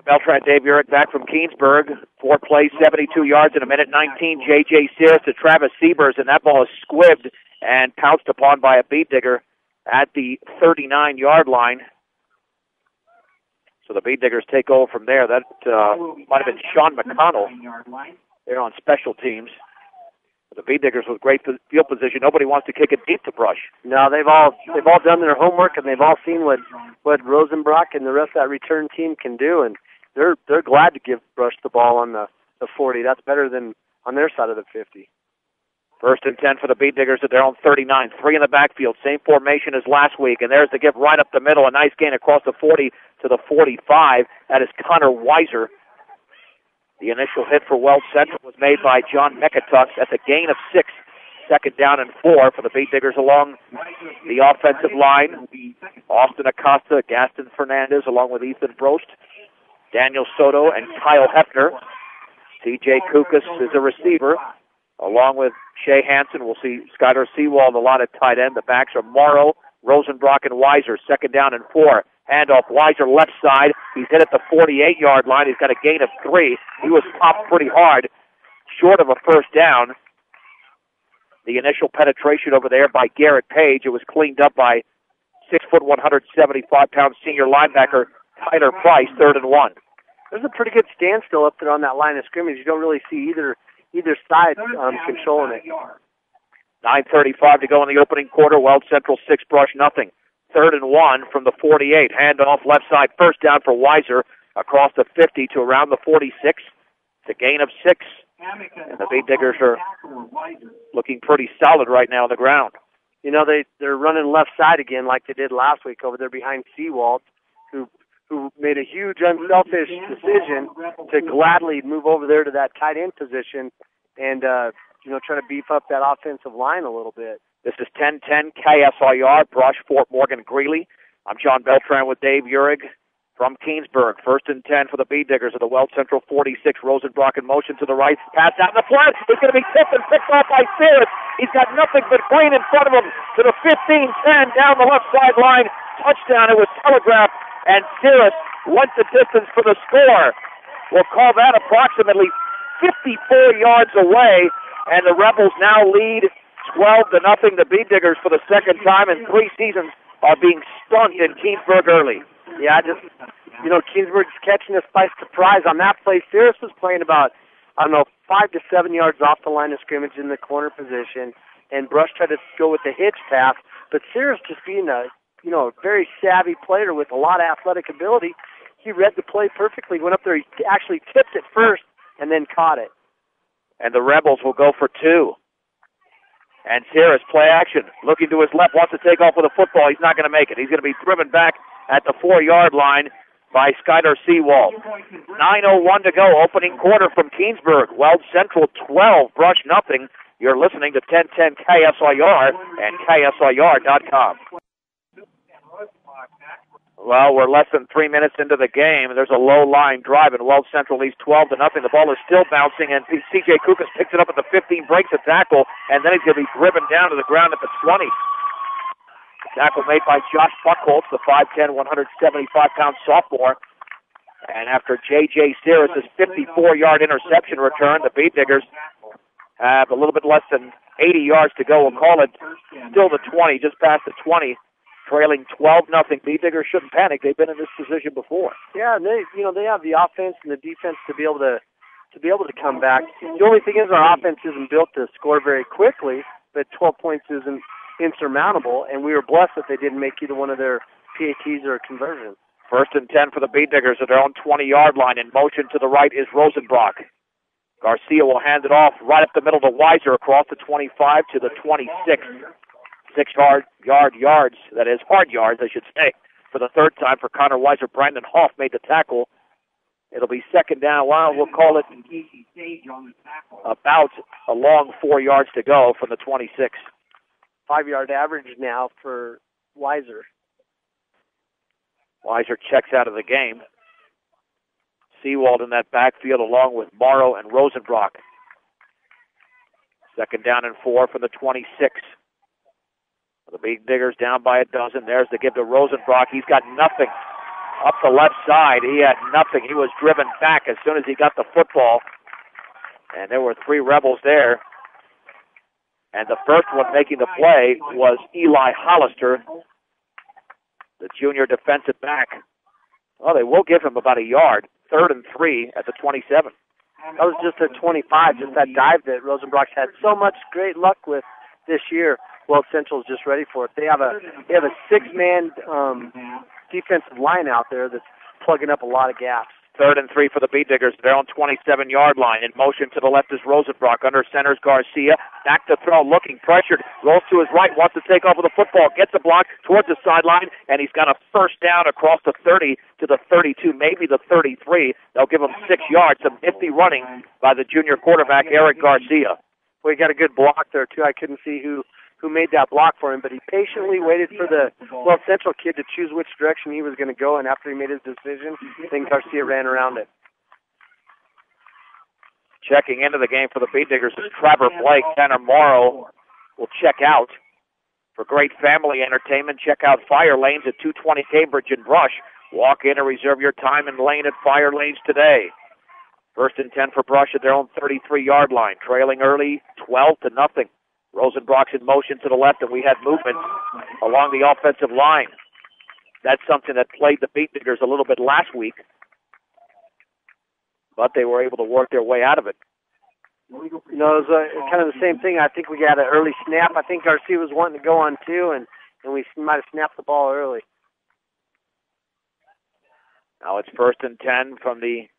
Beltran, Dave Urich back from Keensburg. 4 plays, 72 yards in a minute 19. J.J. Sears to Travis Siebers, and that ball is squibbed and pounced upon by a beat digger at the 39-yard line. So the beat diggers take over from there. That might have been Sean McConnell there on special teams. The beat diggers with great field position. Nobody wants to kick it deep to Brush. No, they've all done their homework, and they've all seen what Rosenbrock and the rest of that return team can do, and they're glad to give Brush the ball on the 40. That's better than on their side of the 50. 1st and 10 for the beat diggers at their own 39. 3 in the backfield, same formation as last week, and there's the give right up the middle. A nice gain across the 40 to the 45. That is Connor Weiser. The initial hit for Weld Central was made by John McIntosh at the gain of 6. 2nd down and 4 for the beat diggers along the offensive line. Austin Acosta, Gaston Fernandez, along with Ethan Brost, Daniel Soto, and Kyle Hefner. C.J. Kukas is a receiver, along with Shea Hansen. We'll see Skylar Seawald a lot at tight end. The backs are Morrow, Rosenbrock, and Weiser. 2nd down and 4. Handoff, Weiser left side. He's hit at the 48-yard line. He's got a gain of 3. He was popped pretty hard, short of a 1st down. The initial penetration over there by Garrett Page. It was cleaned up by 6', 175-pound senior linebacker Tyler Price, 3rd and 1. There's a pretty good standstill up there on that line of scrimmage. You don't really see either side controlling it. 9:35 to go in the opening quarter. Weld Central 6, Brush nothing. 3rd and 1 from the 48. Handoff left side, 1st down for Weiser across the 50 to around the 46. It's a gain of 6. And the beat diggers are looking pretty solid right now on the ground. You know, they're running left side again like they did last week over there behind Seawald, who made a huge unselfish decision to gladly move over there to that tight end position and, try to beef up that offensive line a little bit. This is 10-10 KSIR, Brush, Fort Morgan, Greeley. I'm John Beltran with Dave Urich from Keensburg. 1st and 10 for the beat diggers of the Weld Central 46. Rosenbrock in motion to the right. Pass out in the flat. It's going to be tipped and picked off by Sears. He's got nothing but green in front of him to the 15-10 down the left sideline. Touchdown. It was telegraphed, and Sears went the distance for the score. We'll call that approximately 54 yards away, and the Rebels now lead 12-0. The beat diggers, for the 2nd time in 3 seasons, are being stunned in Keensburg early. Yeah, Keensburg's catching us by surprise on that play. Sears was playing about, 5 to 7 yards off the line of scrimmage in the corner position, and Brush tried to go with the hitch pass, but Sears, just being a very savvy player with a lot of athletic ability, he read the play perfectly, went up there, he actually tipped it first, and then caught it. And the Rebels will go for 2. And Sears, play action, looking to his left, wants to take off with a football. He's not going to make it. He's going to be driven back at the 4-yard line by Skyler Seawald. 9:01 to go, opening quarter from Keensburg. Weld Central 12, Brush nothing. You're listening to 1010 KSIR and KSIR.com. Well, we're less than 3 minutes into the game. There's a low-line drive, and Weld Central leads 12-0. The ball is still bouncing, and C.J. Kukas picks it up at the 15, breaks a tackle, and then he's going to be driven down to the ground at the 20. Tackle made by Josh Buckholz, the 5'10", 175-pound sophomore. And after J.J. Sears' 54-yard interception return, the beat diggers have a little bit less than 80 yards to go. We'll call it still the 20, just past the 20. Trailing 12-0. Beat diggers shouldn't panic. They've been in this position before. Yeah, and they have the offense and the defense to be able to come back. The only thing is our offense isn't built to score very quickly, but 12 points isn't insurmountable, and we were blessed that they didn't make either one of their PATs or conversions. 1st and 10 for the beat diggers at their own 20-yard line. In motion to the right is Rosenbrock. Garcia will hand it off right up the middle to Weiser across the 25 to the 26. 6 yards, that is, hard yards, I should say, for the 3rd time for Connor Weiser. Brandon Hoff made the tackle. It'll be 2nd down. Well, we'll call it about a long 4 yards to go from the 26. 5-yard average now for Weiser. Weiser checks out of the game. Seawald in that backfield along with Morrow and Rosenbrock. 2nd down and 4 from the 26. The beat diggers down by a dozen. There's the give to Rosenbrock. He's got nothing. up the left side. He had nothing. He was driven back as soon as he got the football. And there were 3 Rebels there. And the first one making the play was Eli Hollister, the junior defensive back. Well, they will give him about a yard. 3rd and 3 at the 27. That was just a 25, just that dive that Rosenbrock's had so much great luck with this year. Weld Central's just ready for it. They have a 6-man defensive line out there that's plugging up a lot of gaps. 3rd and 3 for the Beat Diggers. They're on 27-yard line. In motion to the left is Rosenbrock. Under center's Garcia. Back to throw, looking pressured. Rolls to his right, wants to take over the football. Gets a block towards the sideline, and he's got a first down across the 30 to the 32, maybe the 33. They'll give him 6 yards. Some nifty running by the junior quarterback, Eric Garcia. Well, he got a good block there, too. I couldn't see who made that block for him, but he patiently waited for the Weld Central kid to choose which direction he was going to go, and after he made his decision, then Garcia ran around it. Checking into the game for the Beat Diggers is Trevor Blake. Tanner Morrow will check out. For great family entertainment, check out Fire Lanes at 220 Cambridge and Brush. Walk in and reserve your time in lane at Fire Lanes today. 1st and 10 for Brush at their own 33-yard line. Trailing early, 12-0. Rosenbrock's in motion to the left, and we had movement along the offensive line. That's something that played the Beat Diggers a little bit last week, but they were able to work their way out of it. You know, it was kind of the same thing. I think we got an early snap. I think Garcia was wanting to go on 2, and we might have snapped the ball early. Now it's 1st and 10 from the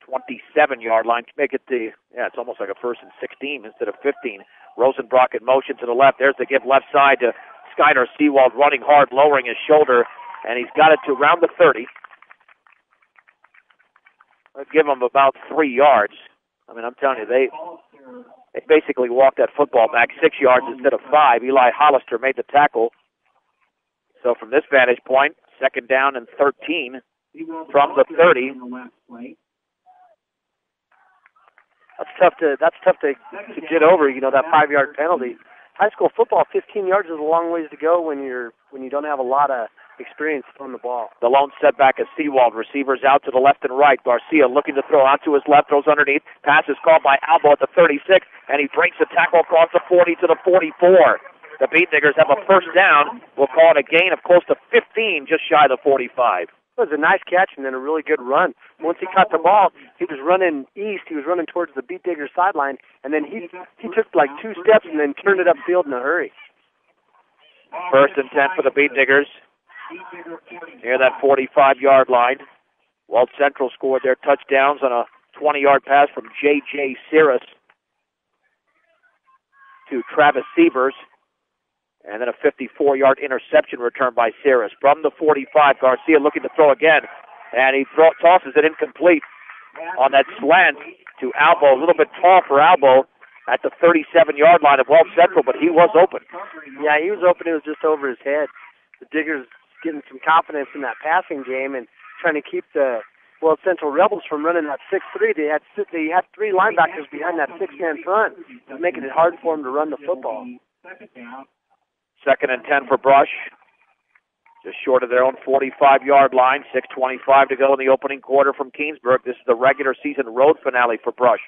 27-yard line to make it it's almost like a 1st and 16 instead of 15. Rosenbrock in motion to the left. There's the give left side to Skyner Seawald running hard, lowering his shoulder, and he's got it to around the 30. I'll give him about 3 yards. I mean, I'm telling you, they basically walked that football back 6 yards instead of 5. Eli Hollister made the tackle. So from this vantage point, 2nd down and 13 from the 30. That's tough to get over, you know, that 5-yard penalty. High school football, 15 yards is a long ways to go when you don't have a lot of experience throwing the ball. The lone setback is Seawald. Receivers out to the left and right. Garcia looking to throw out to his left, throws underneath. Pass is called by Albo at the 36, and he breaks the tackle across the 40 to the 44. The Beat Diggers have a first down. We'll call it a gain of close to 15, just shy of the 45. It was a nice catch and then a really good run. Once he caught the ball, he was running east. He was running towards the Beat Diggers sideline, and then he took like 2 steps and then turned it upfield in a hurry. 1st and 10 for the Beat Diggers. Near that 45-yard line. Weld Central scored their touchdowns on a 20-yard pass from J.J. Cirrus to Travis Sievers. And then a 54-yard interception return by Cirrus. From the 45, Garcia looking to throw again. And he tosses it incomplete on that slant to Albo. A little bit tall for Albo at the 37-yard line of Weld Central, but he was open. Yeah, he was open. It was just over his head. The Diggers getting some confidence in that passing game and trying to keep the Weld Central Rebels from running that 6-3. They had 3 linebackers behind that 6-man front, making it hard for them to run the football. 2nd and 10 for Brush. Just short of their own 45-yard line. 6:25 to go in the opening quarter from Keensburg. This is the regular season road finale for Brush.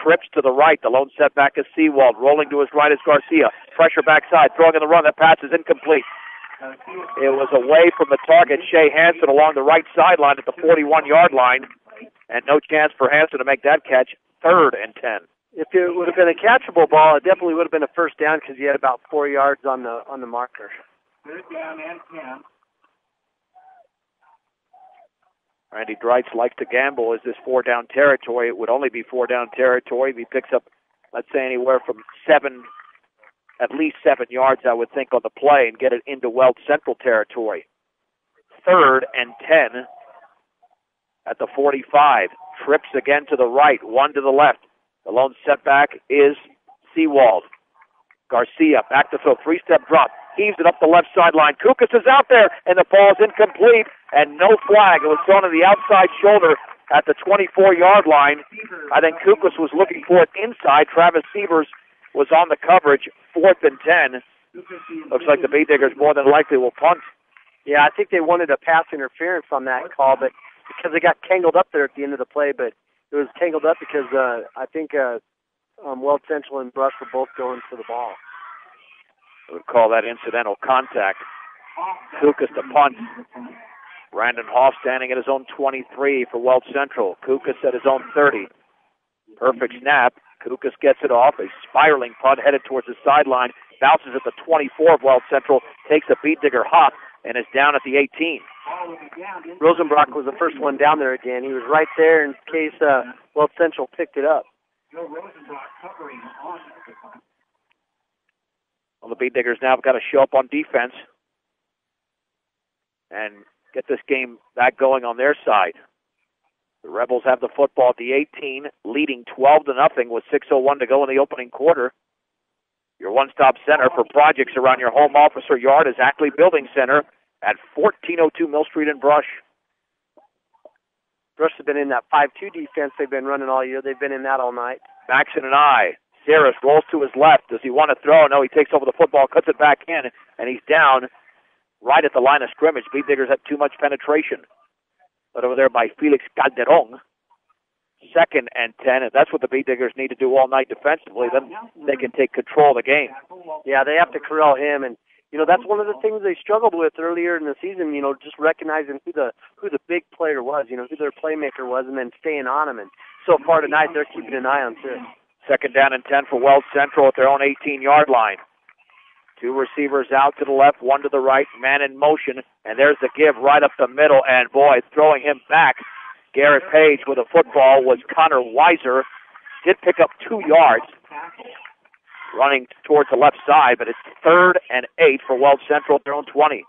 Trips to the right. The lone setback is Seawald. Rolling to his right is Garcia. Pressure backside. Throwing in the run. That pass is incomplete. It was away from the target, Shea Hansen, along the right sideline at the 41-yard line. And no chance for Hansen to make that catch. 3rd and 10. If it would have been a catchable ball, it definitely would have been a first down because he had about 4 yards on the marker. 3rd down and 10. Randy Dreitz likes to gamble. Is this 4-down territory? It would only be 4-down territory if he picks up, let's say, anywhere from at least 7 yards, I would think, on the play and get it into Weld Central territory. 3rd and 10 at the 45. Trips again to the right, 1 to the left. The lone setback is Seawald. Garcia back to throw, 3-step drop. Heaves it up the left sideline. Kukas is out there, and the ball is incomplete, and no flag. It was thrown on the outside shoulder at the 24-yard line. I think Kukas was looking for it inside. Travis Sievers was on the coverage. 4th and 10. Looks like the Beat Diggers more than likely will punt. Yeah, I think they wanted a pass interference on that call, but because they got tangled up there at the end of the play, but it was tangled up because I think Weld Central and Brush were both going for the ball. I would call that incidental contact. Kukas to punt. Brandon Hoff standing at his own 23 for Weld Central. Kukas at his own 30. Perfect snap. Kukas gets it off. A spiraling punt headed towards the sideline. Bounces at the 24 of Weld Central. Takes a beat digger hop and is down at the 18. Rosenbrock was the first one down there again. He was right there in case Weld Central picked it up. Well, the beat diggers now have got to show up on defense and get this game back going on their side. The Rebels have the football at the 18, leading 12-0 with 6:01 to go in the opening quarter. Your one-stop center for projects around your home, office, or yard is Ackley Building Center at 1402 Mill Street in Brush. Brush have been in that 5-2 defense they've been running all year. They've been in that all night. Maxon and I. Saris rolls to his left. Does he want to throw? No, he takes over the football, cuts it back in, and he's down right at the line of scrimmage. Beat diggers have too much penetration. But over there by Felix Calderon. 2nd and 10, and that's what the Beat Diggers need to do all night defensively. Then they can take control of the game. Yeah, they have to corral him, and that's one of the things they struggled with earlier in the season. Just recognizing who the big player was, who their playmaker was, and then staying on him. And so far tonight, they're keeping an eye on Sis. 2nd down and 10 for Weld Central at their own 18-yard line. 2 receivers out to the left, 1 to the right, man in motion, and there's the give right up the middle, and boy, throwing him back. Garrett Page with a football was Connor Weiser. Did pick up 2 yards running towards the left side, but it's 3rd and 8 for Weld Central at their own 20.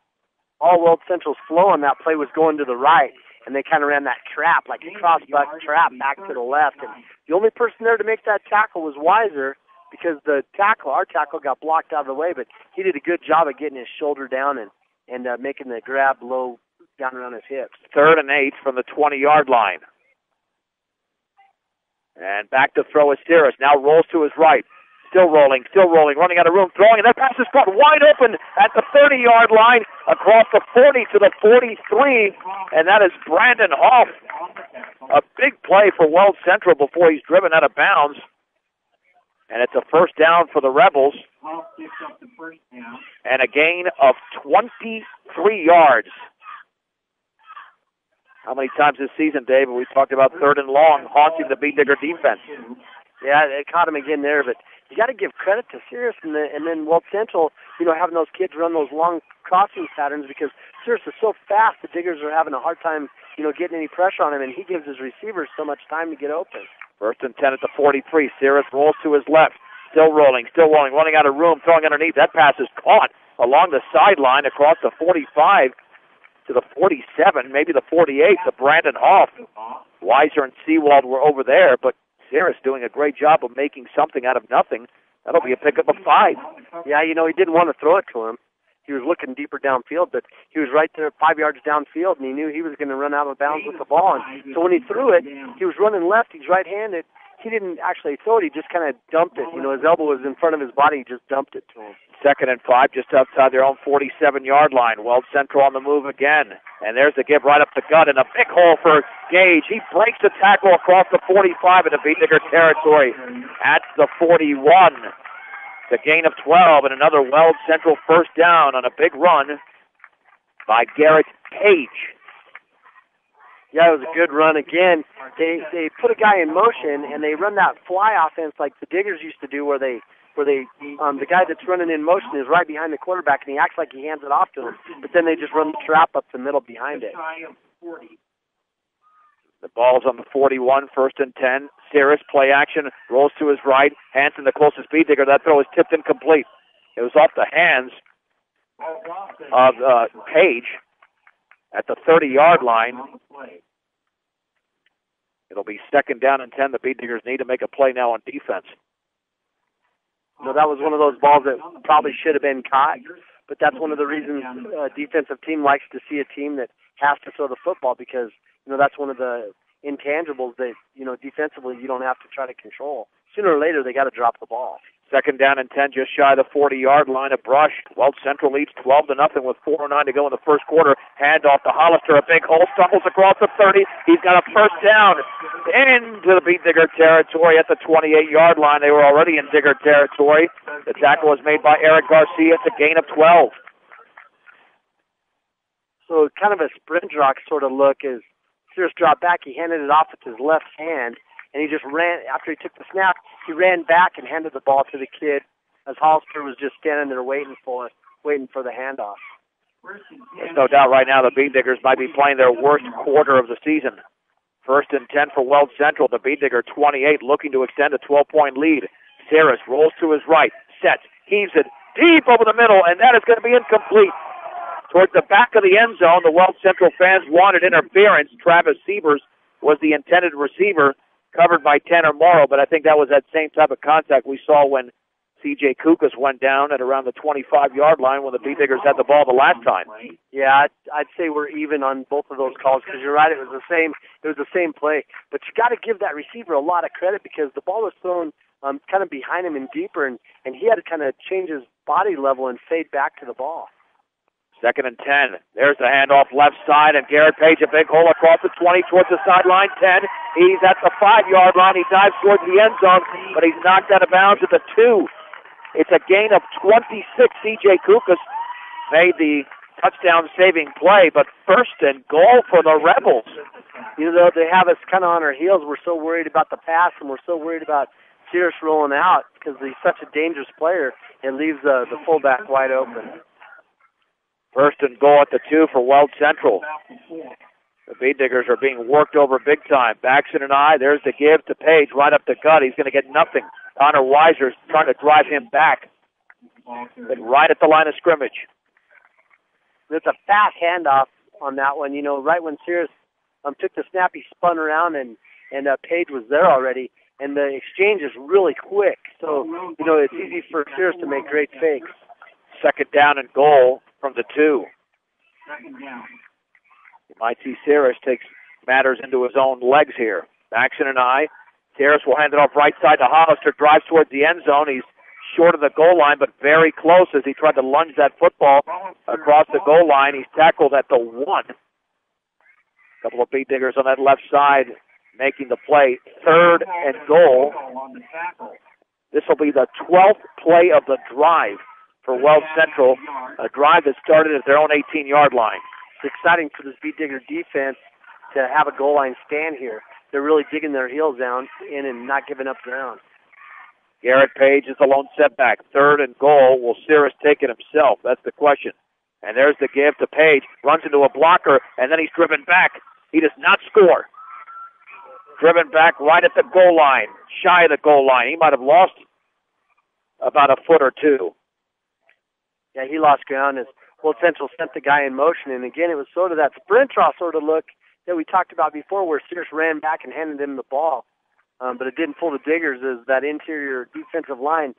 All Weld Central's flow on that play was going to the right, and they kind of ran that trap, like a cross-buck trap back to the left. And the only person there to make that tackle was Weiser because our tackle got blocked out of the way, but he did a good job of getting his shoulder down and making the grab low down around his hips. 3rd and 8 from the 20-yard line. And back to throw is Saris. Now rolls to his right. Still rolling, running out of room, throwing, and that pass is caught wide open at the 30-yard line, across the 40 to the 43, and that is Brandon Hoff. A big play for Weld Central before he's driven out of bounds. And it's a first down for the Rebels. And a gain of 23 yards. How many times this season, Dave, we talked about 3rd and long haunting the Beat Digger defense? Yeah, they caught him again there, but you got to give credit to Saris and then Weld Central, having those kids run those long crossing patterns because Saris is so fast, the Diggers are having a hard time, getting any pressure on him, and he gives his receivers so much time to get open. 1st and 10 at the 43. Saris rolls to his left. Still rolling, running out of room, throwing underneath. That pass is caught along the sideline across the 45 to the 47, maybe the 48, to Brandon Hoff. Weiser and Seawald were over there, but Saris doing a great job of making something out of nothing. That'll be a pickup of 5. Yeah, he didn't want to throw it to him. He was looking deeper downfield, but he was right there 5 yards downfield, and he knew he was going to run out of bounds with the ball. And so when he threw it, he was running left. He's right-handed. He didn't actually throw it. He just kind of dumped it. His elbow was in front of his body. He just dumped it to him. 2nd and 5, just outside their own 47-yard line. Weld Central on the move again. And there's the give right up the gut, and a big hole for Gage. He breaks the tackle across the 45 into Beat Digger territory at the 41. The gain of 12, and another Weld Central first down on a big run by Garrett Page. Yeah, it was a good run again. They put a guy in motion and they run that fly offense like the Diggers used to do, where the guy that's running in motion is right behind the quarterback and he acts like he hands it off to him, but then they just run the trap up the middle behind it. The ball's on the 41, 1st and 10. Saris, play action, rolls to his right. Hanson, the closest Beat Digger. That throw is tipped incomplete. It was off the hands of Page at the 30-yard line. It'll be 2nd down and 10. The Beat Diggers need to make a play now on defense. That was one of those balls that probably should have been caught, but that's one of the reasons a defensive team likes to see a team that has to throw the football, because that's one of the intangibles that, defensively you don't have to try to control. Sooner or later, they got to drop the ball. Second down and 10, just shy of the 40-yard line. A brush. Weld Central leads 12-0 with 4:09 to go in the first quarter. Hand off to Hollister. A big hole. Stumbles across the 30. He's got a first down into the Beat Digger territory at the 28-yard line. They were already in Digger territory. The tackle was made by Eric Garcia. It's a gain of 12. So kind of a sprint rock sort of look as Sears dropped back. He handed it off with his left hand, and he just ran. After he took the snap, he ran back and handed the ball to the kid as Hollister was just standing there waiting for the handoff. There's no doubt right now the Beat Diggers might be playing their worst quarter of the season. First and 10 for Weld Central. The Beat Digger 28 looking to extend a 12-point lead. Saris rolls to his right, sets, heaves it deep over the middle, and that is going to be incomplete. Towards the back of the end zone, the Weld Central fans wanted interference. Travis Sievers was the intended receiver, covered by Tanner Morrow, but I think that was that same type of contact we saw when C.J. Kukas went down at around the 25-yard line when the Beat Diggers had the ball the last time. Yeah, I'd say we're even on both of those calls because you're right. It was the same play. But you got to give that receiver a lot of credit because the ball was thrown kind of behind him and deeper, and he had to kind of change his body level and fade back to the ball. Second and 10. There's the handoff left side, and Garrett Page, a big hole across the 20 towards the sideline. 10. He's at the 5-yard line. He dives towards the end zone, but he's knocked out of bounds at the 2. It's a gain of 26. C.J. Kukas made the touchdown-saving play, but first and goal for the Rebels. They have us kind of on our heels. We're so worried about the pass, and we're so worried about Sears rolling out because he's such a dangerous player. It leaves the fullback wide open. First and goal at the 2 for Weld Central. The Beat Diggers are being worked over big time. Baxton and there's the give to Page right up the gut. He's going to get nothing. Connor Weiser's trying to drive him back. But right at the line of scrimmage. There's a fast handoff on that one. Right when Sears took the snap, he spun around and Page was there already. And the exchange is really quick. So, it's easy for Sears to make great fakes. Second down and goal from the 2. Second down. You might see Saris takes matters into his own legs here. Maxon and Saris will hand it off right side to Hollister, drives towards the end zone. He's short of the goal line, but very close as he tried to lunge that football across the goal line. He's tackled at the 1. A couple of Beat Diggers on that left side making the play. Third and goal. This will be the 12th play of the drive for Weld Central, a drive that started at their own 18-yard line. It's exciting for this Beat Digger defense to have a goal line stand here. They're really digging their heels down in and not giving up ground. Garrett Page is the lone setback. Third and goal. Will Sears take it himself? That's the question. And there's the give to Page. Runs into a blocker, and then he's driven back. He does not score. Driven back right at the goal line, shy of the goal line. He might have lost about a foot or two. Yeah, he lost ground as Weld Central sent the guy in motion. And again, it was sort of that sprint draw sort of look that we talked about before where Sears ran back and handed him the ball. But it didn't fool the Diggers as that interior defensive line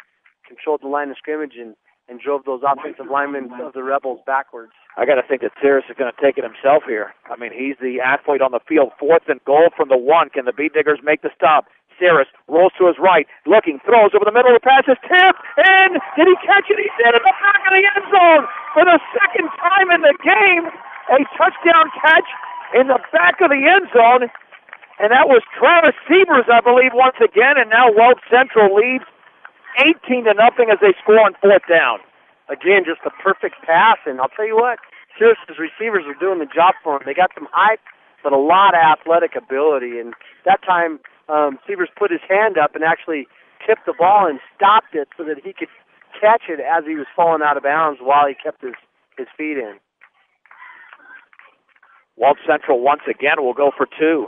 controlled the line of scrimmage and drove those offensive linemen of the Rebels backwards. I got to think that Sears is going to take it himself here. I mean, he's the athlete on the field. Fourth and goal from the 1. Can the Beat Diggers make the stop? Sears rolls to his right, looking, throws over the middle. The pass is tipped, and did he catch it? He did in the back of the end zone for the second time in the game. A touchdown catch in the back of the end zone, and that was Travis Sievers, I believe, once again. And now Weld Central leads 18-0 as they score on fourth down. Again, just a perfect pass, and I'll tell you what, Sears' receivers are doing the job for him. They got some height, but a lot of athletic ability, and that time Sievers put his hand up and actually tipped the ball and stopped it so that he could catch it as he was falling out of bounds while he kept his feet in. Weld Central once again will go for 2.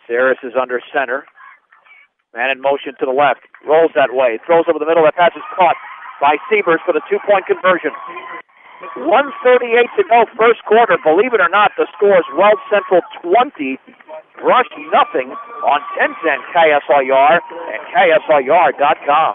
Saris is under center. Man in motion to the left. Rolls that way. Throws over the middle. That pass is caught by Sievers for the 2-point conversion. 1:38 to go, first quarter. Believe it or not, the score is Weld Central 20, Brush nothing on 1010 KSLR and KSLR.com.